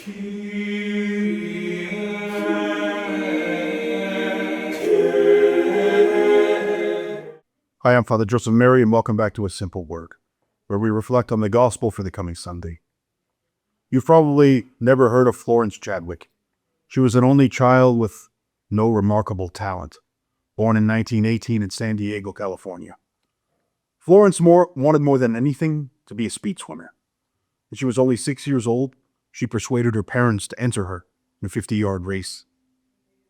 Hi, I'm Father Joseph Mary, and welcome back to A Simple Word, where we reflect on the gospel for the coming Sunday. You've probably never heard of Florence Chadwick. She was an only child with no remarkable talent, born in 1918 in San Diego, California. Florence wanted more than anything to be a speed swimmer. When she was only 6 years old, she persuaded her parents to enter her in a 50-yard race.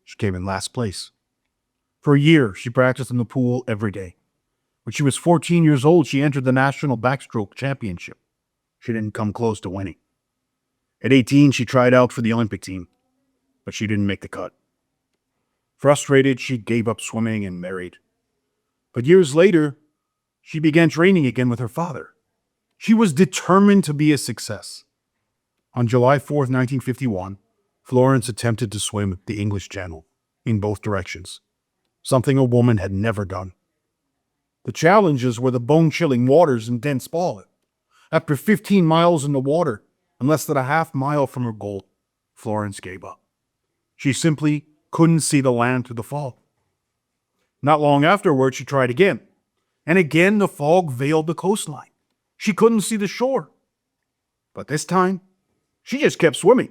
She came in last place. For a year, she practiced in the pool every day. When she was 14 years old, she entered the National Backstroke Championship. She didn't come close to winning. At 18, she tried out for the Olympic team, but she didn't make the cut. Frustrated, she gave up swimming and married. But years later, she began training again with her father. She was determined to be a success. On July 4th, 1951, Florence attempted to swim the English Channel in both directions, something a woman had never done. The challenges were the bone-chilling waters and dense fog. After 15 miles in the water and less than a half mile from her goal, Florence gave up. She simply couldn't see the land through the fog. Not long afterward, she tried again. And again, the fog veiled the coastline. She couldn't see the shore. But this time, she just kept swimming,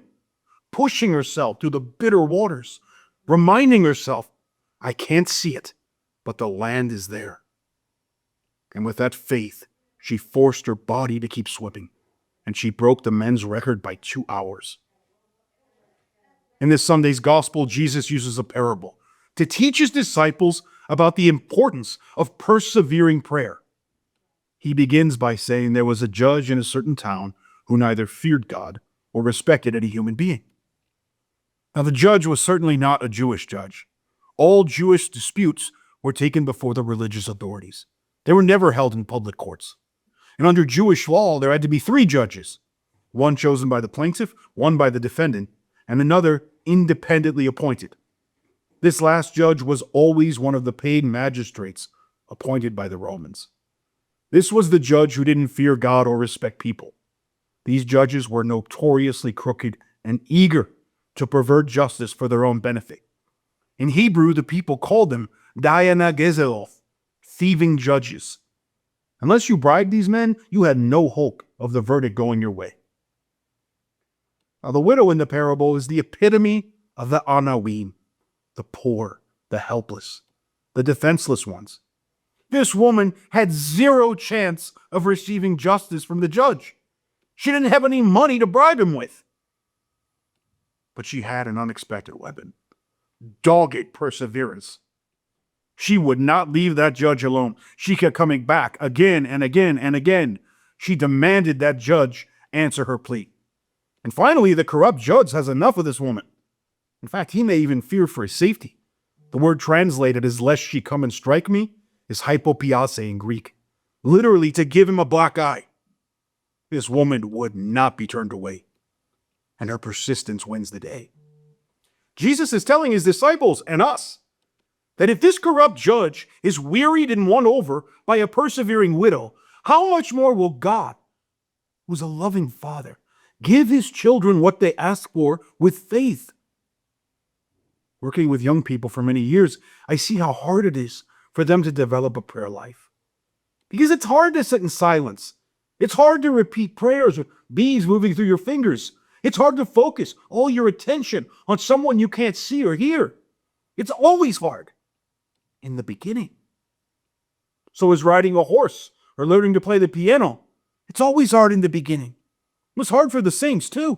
pushing herself through the bitter waters, reminding herself, I can't see it, but the land is there. And with that faith, she forced her body to keep swimming, and she broke the men's record by 2 hours. In this Sunday's gospel, Jesus uses a parable to teach his disciples about the importance of persevering prayer. He begins by saying there was a judge in a certain town who neither feared God or respected any human being. Now, the judge was certainly not a Jewish judge. All Jewish disputes were taken before the religious authorities. They were never held in public courts. And under Jewish law, there had to be 3 judges, one chosen by the plaintiff, one by the defendant, and another independently appointed. This last judge was always one of the paid magistrates appointed by the Romans. This was the judge who didn't fear God or respect people. These judges were notoriously crooked and eager to pervert justice for their own benefit. In Hebrew, the people called them Dayana Gezeloth, thieving judges. Unless you bribed these men, you had no hope of the verdict going your way. Now, the widow in the parable is the epitome of the Anawim, the poor, the helpless, the defenseless ones. This woman had 0 chance of receiving justice from the judge. She didn't have any money to bribe him with. But she had an unexpected weapon: dogged perseverance. She would not leave that judge alone. She kept coming back again and again and again. She demanded that judge answer her plea. And finally, the corrupt judge has enough of this woman. In fact, he may even fear for his safety. The word translated as "lest she come and strike me" is hypopiase in Greek, literally to give him a black eye. This woman would not be turned away, and her persistence wins the day. Jesus is telling his disciples and us that if this corrupt judge is wearied and won over by a persevering widow, how much more will God, who's a loving Father, give his children what they ask for with faith? Working with young people for many years, I see how hard it is for them to develop a prayer life. Because it's hard to sit in silence. It's hard to repeat prayers with bees moving through your fingers. It's hard to focus all your attention on someone you can't see or hear. It's always hard in the beginning. So is riding a horse or learning to play the piano. It's always hard in the beginning. It was hard for the saints too.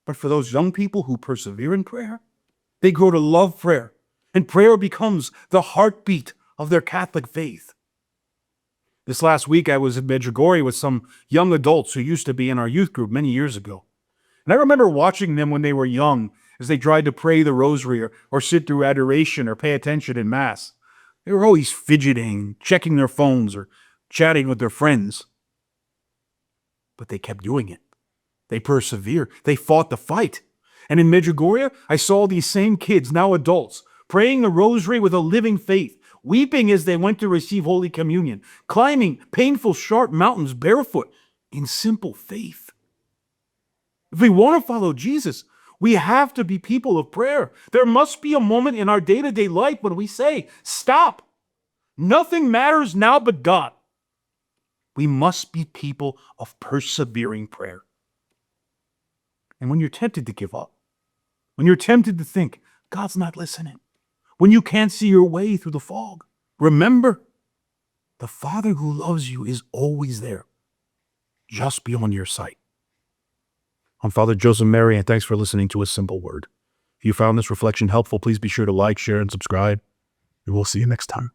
But for those young people who persevere in prayer, they grow to love prayer, and prayer becomes the heartbeat of their Catholic faith. This last week, I was in Medjugorje with some young adults who used to be in our youth group many years ago. And I remember watching them when they were young as they tried to pray the rosary or sit through adoration or pay attention in Mass. They were always fidgeting, checking their phones or chatting with their friends. But they kept doing it. They persevered. They fought the fight. And in Medjugorje, I saw these same kids, now adults, praying the rosary with a living faith, weeping as they went to receive Holy Communion, climbing painful, sharp mountains barefoot in simple faith. If we want to follow Jesus, we have to be people of prayer. There must be a moment in our day-to-day life when we say, stop. Nothing matters now but God. We must be people of persevering prayer. And when you're tempted to give up, when you're tempted to think, God's not listening, when you can't see your way through the fog, remember, the Father who loves you is always there, just beyond your sight. I'm Father Joseph Mary, and thanks for listening to A Simple Word. If you found this reflection helpful, please be sure to like, share, and subscribe, and we'll see you next time.